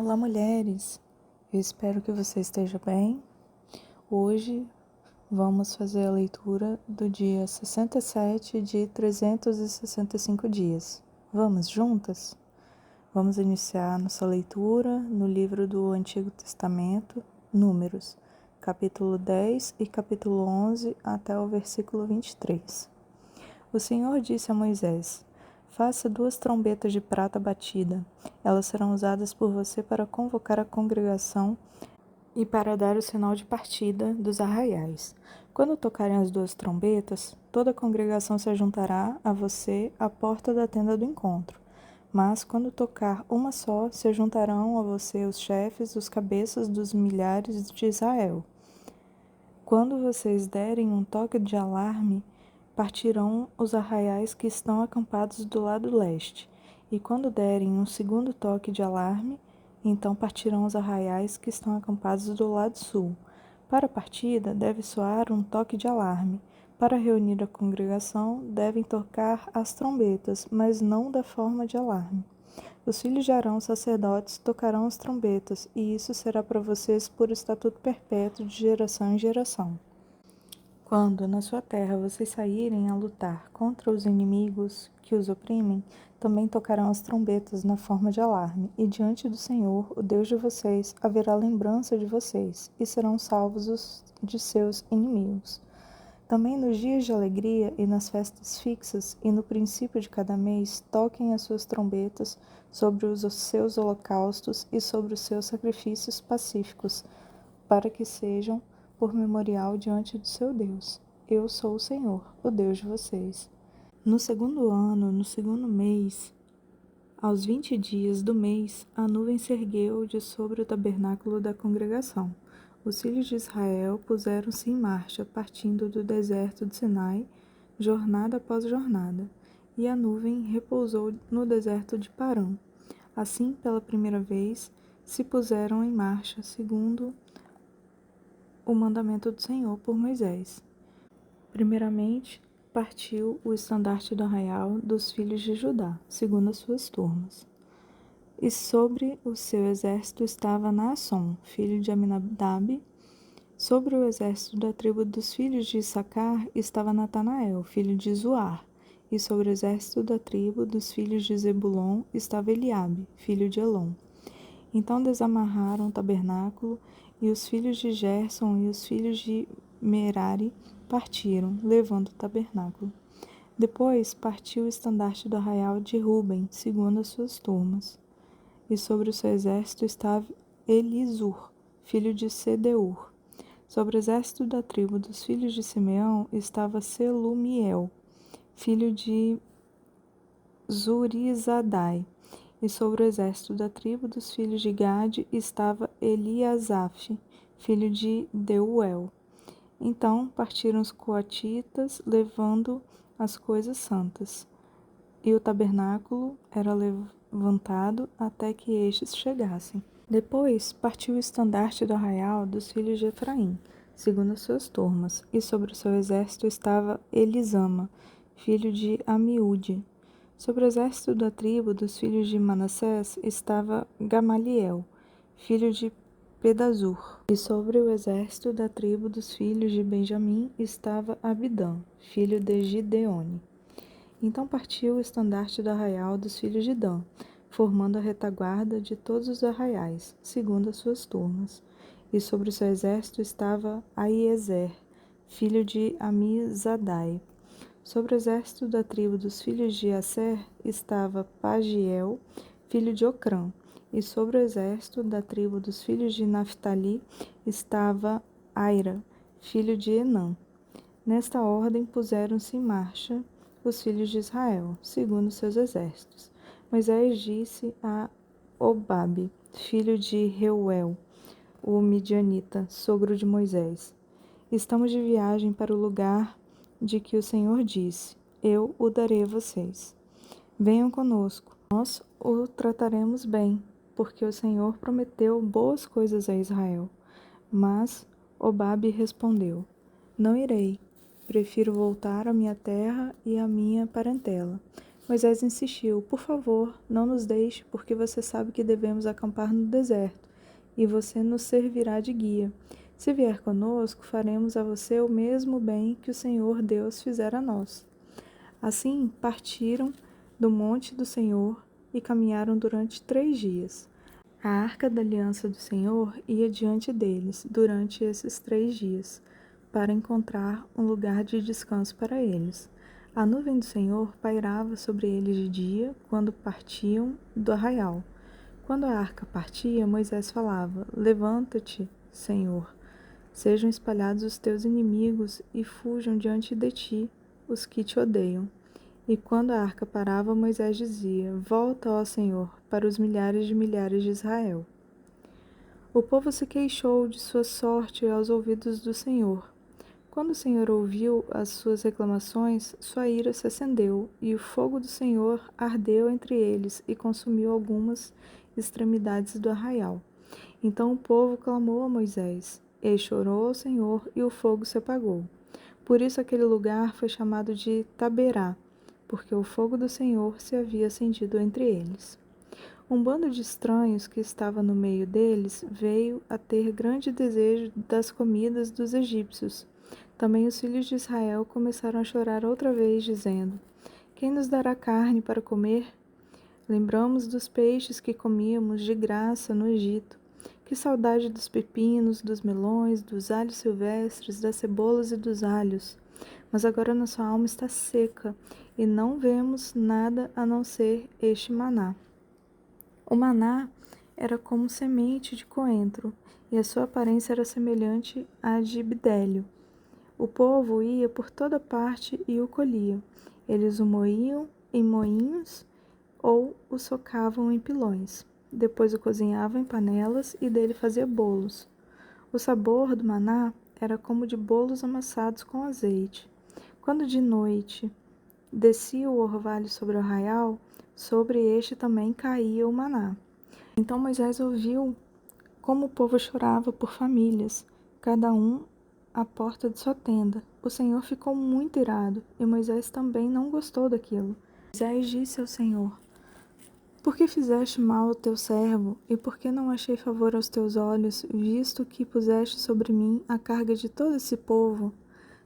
Olá, mulheres! Eu espero que você esteja bem. Hoje vamos fazer a leitura do dia 67 de 365 dias. Vamos juntas? Vamos iniciar nossa leitura no livro do Antigo Testamento, Números, capítulo 10 e capítulo 11 até o versículo 23. O Senhor disse a Moisés: Faça 2 trombetas de prata batida. Elas serão usadas por você para convocar a congregação e para dar o sinal de partida dos arraiais. Quando tocarem as 2 trombetas, toda a congregação se juntará a você à porta da tenda do encontro. Mas, quando tocar uma só, se juntarão a você os chefes, os cabeças dos milhares de Israel. Quando vocês derem um toque de alarme, partirão os arraiais que estão acampados do lado leste, e quando derem um segundo toque de alarme, então partirão os arraiais que estão acampados do lado sul. Para a partida, deve soar um toque de alarme. Para reunir a congregação, devem tocar as trombetas, mas não da forma de alarme. Os filhos de Arão, sacerdotes, tocarão as trombetas, e isso será para vocês por estatuto perpétuo de geração em geração. Quando na sua terra vocês saírem a lutar contra os inimigos que os oprimem, também tocarão as trombetas na forma de alarme, e diante do Senhor, o Deus de vocês, haverá lembrança de vocês, e serão salvos de seus inimigos. Também nos dias de alegria e nas festas fixas e no princípio de cada mês, toquem as suas trombetas sobre os seus holocaustos e sobre os seus sacrifícios pacíficos, para que sejam por memorial diante do seu Deus. Eu sou o Senhor, o Deus de vocês. No 2º ano, no 2º mês, aos 20 dias do mês, a nuvem se ergueu de sobre o tabernáculo da congregação. Os filhos de Israel puseram-se em marcha, partindo do deserto de Sinai, jornada após jornada, e a nuvem repousou no deserto de Parã. Assim, pela primeira vez, se puseram em marcha, segundo o mandamento do Senhor por Moisés. Primeiramente, partiu o estandarte do arraial dos filhos de Judá, segundo as suas turmas. E sobre o seu exército estava Naasson, filho de Aminadab. Sobre o exército da tribo dos filhos de Issacar estava Natanael, filho de Zuar. E sobre o exército da tribo dos filhos de Zebulon estava Eliabe, filho de Elon. Então desamarraram o tabernáculo, e os filhos de Gerson e os filhos de Merari partiram, levando o tabernáculo. Depois partiu o estandarte do arraial de Ruben, segundo as suas turmas. E sobre o seu exército estava Elisur, filho de Sedeur. Sobre o exército da tribo dos filhos de Simeão estava Selumiel, filho de Zurizadai. E sobre o exército da tribo dos filhos de Gade estava Eliasaf, filho de Deuel. Então partiram os coatitas, levando as coisas santas. E o tabernáculo era levantado até que estes chegassem. Depois partiu o estandarte do arraial dos filhos de Efraim, segundo as suas turmas, e sobre o seu exército estava Elisama, filho de Amiúde. Sobre o exército da tribo dos filhos de Manassés estava Gamaliel, filho de Pedazur. E sobre o exército da tribo dos filhos de Benjamim estava Abidã, filho de Gideone. Então partiu o estandarte do arraial dos filhos de Dan, formando a retaguarda de todos os arraiais, segundo as suas turmas. E sobre o seu exército estava Aiezer, filho de Amizadai. Sobre o exército da tribo dos filhos de Aser estava Pagiel, filho de Ocrã. E sobre o exército da tribo dos filhos de Naphtali estava Aira, filho de Enã. Nesta ordem puseram-se em marcha os filhos de Israel, segundo seus exércitos. Moisés disse a Obabe, filho de Reuel, o midianita, sogro de Moisés: Estamos de viagem para o lugar de que o Senhor disse: Eu o darei a vocês. Venham conosco, nós o trataremos bem, porque o Senhor prometeu boas coisas a Israel. Mas Obabe respondeu: Não irei. Prefiro voltar à minha terra e à minha parentela. Moisés insistiu: por favor, não nos deixe, porque você sabe que devemos acampar no deserto, e você nos servirá de guia. Se vier conosco, faremos a você o mesmo bem que o Senhor Deus fizera a nós. Assim, partiram do monte do Senhor e caminharam durante 3 dias. A arca da aliança do Senhor ia diante deles durante esses 3 dias, para encontrar um lugar de descanso para eles. A nuvem do Senhor pairava sobre eles de dia, quando partiam do arraial. Quando a arca partia, Moisés falava: levanta-te, Senhor, sejam espalhados os teus inimigos e fujam diante de ti os que te odeiam. E quando a arca parava, Moisés dizia: volta, ó Senhor, para os milhares de Israel. O povo se queixou de sua sorte aos ouvidos do Senhor. Quando o Senhor ouviu as suas reclamações, sua ira se acendeu, e o fogo do Senhor ardeu entre eles e consumiu algumas extremidades do arraial. Então o povo clamou a Moisés. Ele chorou ao Senhor, e o fogo se apagou. Por isso aquele lugar foi chamado de Taberá, porque o fogo do Senhor se havia acendido entre eles. Um bando de estranhos que estava no meio deles veio a ter grande desejo das comidas dos egípcios. Também os filhos de Israel começaram a chorar outra vez, dizendo: quem nos dará carne para comer? Lembramos dos peixes que comíamos de graça no Egito. Que saudade dos pepinos, dos melões, dos alhos silvestres, das cebolas e dos alhos. Mas agora nossa alma está seca e não vemos nada a não ser este maná. O maná era como semente de coentro, e a sua aparência era semelhante à de bidélio. O povo ia por toda parte e o colhia. Eles o moíam em moinhos ou o socavam em pilões. Depois o cozinhavam em panelas e dele fazia bolos. O sabor do maná era como de bolos amassados com azeite. Quando de noite descia o orvalho sobre o arraial, sobre este também caía o maná. Então Moisés ouviu como o povo chorava por famílias, cada um à porta de sua tenda. O Senhor ficou muito irado, e Moisés também não gostou daquilo. Moisés disse ao Senhor: por que fizeste mal ao teu servo, e por que não achei favor aos teus olhos, visto que puseste sobre mim a carga de todo esse povo?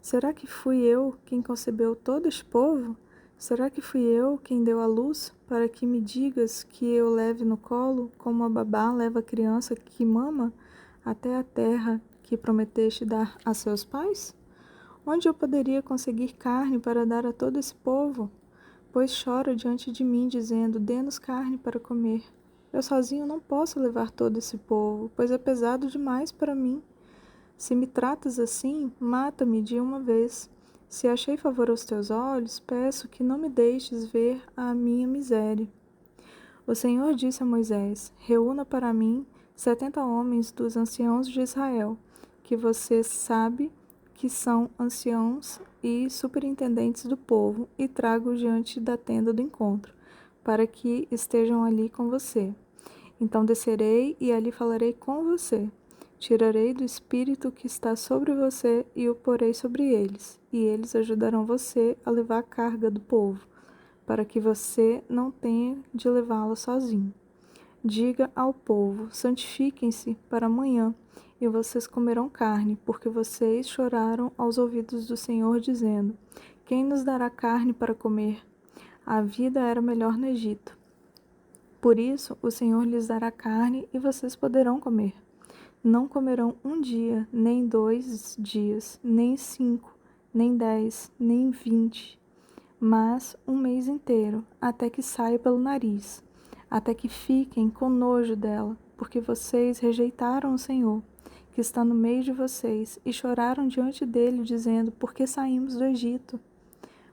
Será que fui eu quem concebeu todo este povo? Será que fui eu quem deu à luz, para que me digas que eu leve no colo, como a babá leva a criança que mama, até a terra que prometeste dar a seus pais? Onde eu poderia conseguir carne para dar a todo esse povo? Pois chora diante de mim, dizendo: dê-nos carne para comer. Eu sozinho não posso levar todo esse povo, pois é pesado demais para mim. Se me tratas assim, mata-me de uma vez. Se achei favor aos teus olhos, peço que não me deixes ver a minha miséria. O Senhor disse a Moisés: reúna para mim 70 homens dos anciãos de Israel, que você sabe que são anciãos e superintendentes do povo, e traga-os diante da tenda do encontro, para que estejam ali com você. Então descerei e ali falarei com você. Tirarei do espírito que está sobre você e o porei sobre eles, e eles ajudarão você a levar a carga do povo, para que você não tenha de levá-la sozinho. Diga ao povo: santifiquem-se para amanhã, e vocês comerão carne, porque vocês choraram aos ouvidos do Senhor, dizendo: quem nos dará carne para comer? A vida era melhor no Egito. Por isso, o Senhor lhes dará carne e vocês poderão comer. Não comerão 1 dia, nem 2 dias, nem 5, nem 10, nem 20, mas 1 mês inteiro, até que saia pelo nariz, até que fiquem com nojo dela, porque vocês rejeitaram o Senhor, que está no meio de vocês, e choraram diante dele, dizendo: por que saímos do Egito?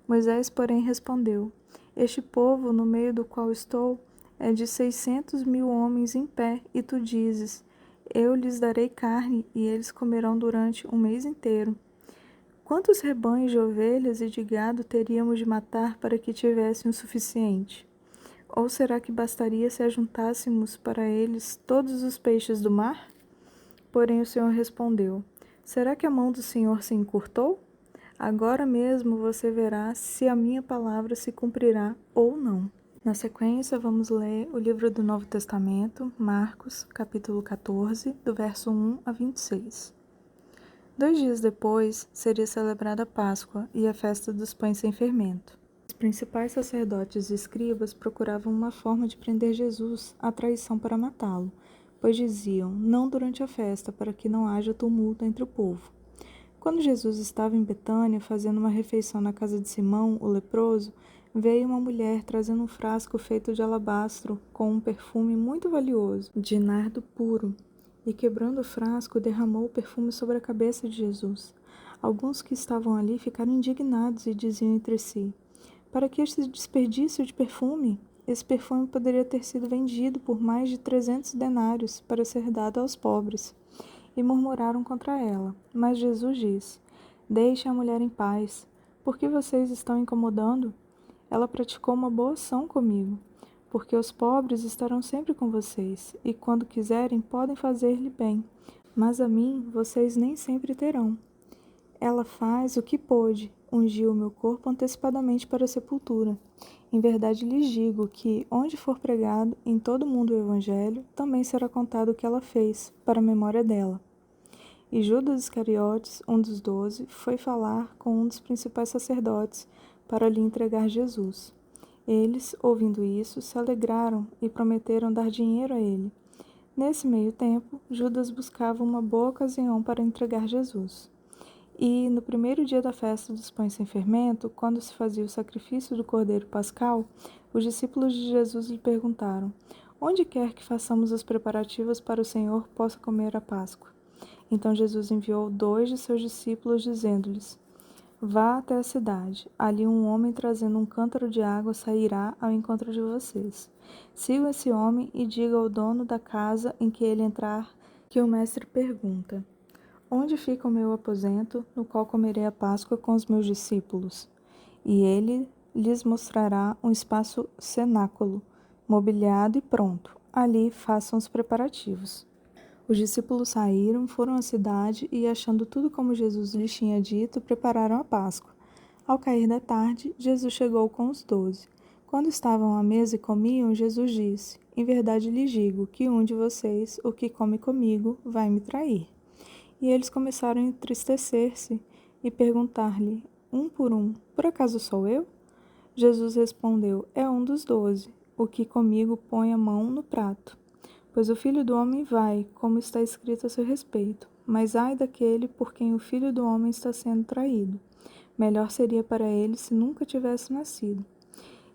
Moisés, porém, respondeu: este povo, no meio do qual estou, é de 600.000 homens em pé, e tu dizes: eu lhes darei carne, e eles comerão durante 1 mês inteiro. Quantos rebanhos de ovelhas e de gado teríamos de matar para que tivessem o suficiente? Ou será que bastaria se ajuntássemos para eles todos os peixes do mar? Porém o Senhor respondeu: será que a mão do Senhor se encurtou? Agora mesmo você verá se a minha palavra se cumprirá ou não. Na sequência, vamos ler o livro do Novo Testamento, Marcos, capítulo 14, do verso 1 a 26. 2 dias depois, seria celebrada a Páscoa e a festa dos pães sem fermento. Os principais sacerdotes e escribas procuravam uma forma de prender Jesus à traição para matá-lo, pois diziam, não durante a festa, para que não haja tumulto entre o povo. Quando Jesus estava em Betânia, fazendo uma refeição na casa de Simão, o leproso, veio uma mulher trazendo um frasco feito de alabastro com um perfume muito valioso, de nardo puro, e quebrando o frasco, derramou o perfume sobre a cabeça de Jesus. Alguns que estavam ali ficaram indignados e diziam entre si, para que esse desperdício de perfume? Esse perfume poderia ter sido vendido por mais de 300 denários para ser dado aos pobres. E murmuraram contra ela. Mas Jesus disse, deixem a mulher em paz. Por que vocês estão incomodando? Ela praticou uma boa ação comigo, porque os pobres estarão sempre com vocês, e quando quiserem podem fazer-lhe bem, mas a mim vocês nem sempre terão. Ela faz o que pôde, ungiu o meu corpo antecipadamente para a sepultura. Em verdade lhes digo que, onde for pregado em todo o mundo o Evangelho, também será contado o que ela fez, para a memória dela. E Judas Iscariotes, um dos 12, foi falar com um dos principais sacerdotes para lhe entregar Jesus. Eles, ouvindo isso, se alegraram e prometeram dar dinheiro a ele. Nesse meio tempo, Judas buscava uma boa ocasião para entregar Jesus. E, no primeiro dia da festa dos pães sem fermento, quando se fazia o sacrifício do cordeiro pascal, os discípulos de Jesus lhe perguntaram, onde quer que façamos os preparativos para o Senhor possa comer a Páscoa? Então Jesus enviou 2 de seus discípulos, dizendo-lhes, vá até a cidade. Ali um homem trazendo um cântaro de água sairá ao encontro de vocês. Sigam esse homem e diga ao dono da casa em que ele entrar que o mestre pergunta, onde fica o meu aposento, no qual comerei a Páscoa com os meus discípulos? E ele lhes mostrará um espaço cenáculo, mobiliado e pronto. Ali façam os preparativos. Os discípulos saíram, foram à cidade e, achando tudo como Jesus lhes tinha dito, prepararam a Páscoa. Ao cair da tarde, Jesus chegou com os 12. Quando estavam à mesa e comiam, Jesus disse, em verdade lhes digo que um de vocês, o que come comigo, vai me trair. E eles começaram a entristecer-se e perguntar-lhe, um, por acaso sou eu? Jesus respondeu, é um dos 12, o que comigo põe a mão no prato. Pois o Filho do Homem vai, como está escrito a seu respeito. Mas ai daquele por quem o Filho do Homem está sendo traído. Melhor seria para ele se nunca tivesse nascido.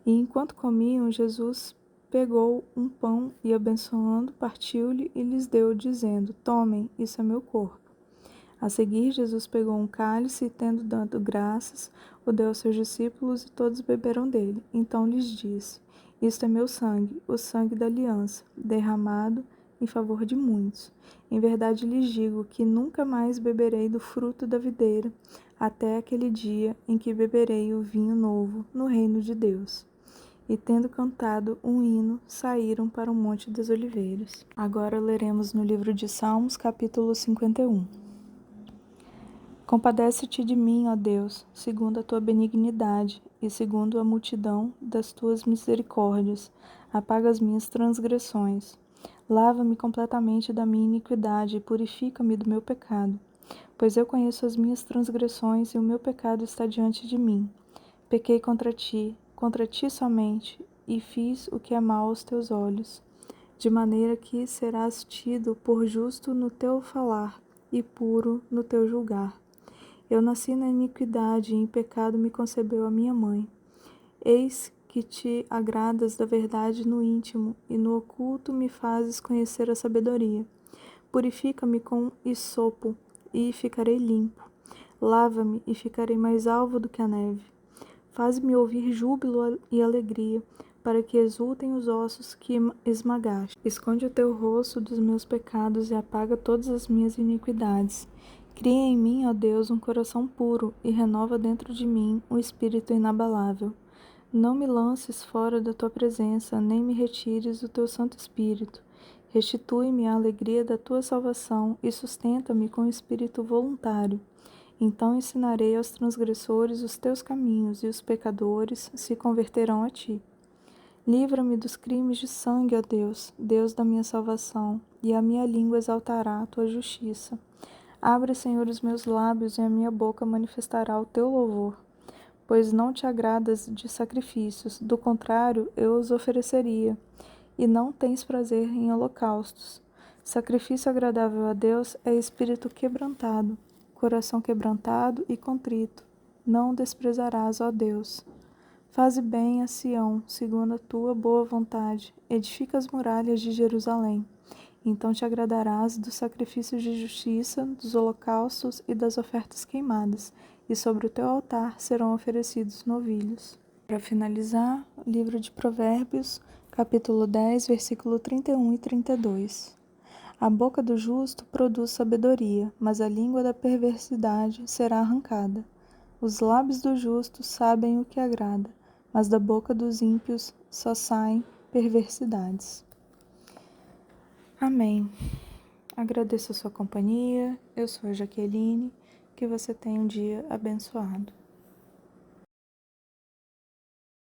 E enquanto comiam, Jesus pegou um pão e, abençoando, partiu-lhe e lhes deu, dizendo, tomem, isso é meu corpo. A seguir, Jesus pegou um cálice e, tendo dado graças, o deu aos seus discípulos e todos beberam dele. Então lhes disse, isto é meu sangue, o sangue da aliança, derramado em favor de muitos. Em verdade lhes digo que nunca mais beberei do fruto da videira, até aquele dia em que beberei o vinho novo no reino de Deus. E tendo cantado um hino, saíram para o Monte das Oliveiras. Agora leremos no livro de Salmos, capítulo 51. Compadece-te de mim, ó Deus, segundo a tua benignidade e segundo a multidão das tuas misericórdias. Apaga as minhas transgressões. Lava-me completamente da minha iniquidade e purifica-me do meu pecado. Pois eu conheço as minhas transgressões e o meu pecado está diante de mim. Pequei contra ti somente, e fiz o que é mal aos teus olhos, de maneira que serás tido por justo no teu falar e puro no teu julgar. Eu nasci na iniquidade e em pecado me concebeu a minha mãe. Eis que te agradas da verdade no íntimo e no oculto me fazes conhecer a sabedoria. Purifica-me com hisopo e ficarei limpo. Lava-me e ficarei mais alvo do que a neve. Faz-me ouvir júbilo e alegria, para que exultem os ossos que esmagaste. Esconde o teu rosto dos meus pecados e apaga todas as minhas iniquidades. Cria em mim, ó Deus, um coração puro e renova dentro de mim um espírito inabalável. Não me lances fora da tua presença, nem me retires o teu Santo Espírito. Restitui-me a alegria da tua salvação e sustenta-me com espírito voluntário. Então ensinarei aos transgressores os teus caminhos, e os pecadores se converterão a ti. Livra-me dos crimes de sangue, ó Deus, Deus da minha salvação, e a minha língua exaltará a tua justiça. Abre, Senhor, os meus lábios, e a minha boca manifestará o teu louvor. Pois não te agradas de sacrifícios, do contrário, eu os ofereceria, e não tens prazer em holocaustos. Sacrifício agradável a Deus é espírito quebrantado, coração quebrantado e contrito. Não desprezarás, ó Deus. Faze bem a Sião, segundo a tua boa vontade. Edifica as muralhas de Jerusalém. Então te agradarás dos sacrifícios de justiça, dos holocaustos e das ofertas queimadas, e sobre o teu altar serão oferecidos novilhos. Para finalizar, livro de Provérbios, capítulo 10, versículo 31 e 32. A boca do justo produz sabedoria, mas a língua da perversidade será arrancada. Os lábios do justo sabem o que agrada, mas da boca dos ímpios só saem perversidades. Amém. Agradeço a sua companhia. Eu sou a Jaqueline. Que você tenha um dia abençoado.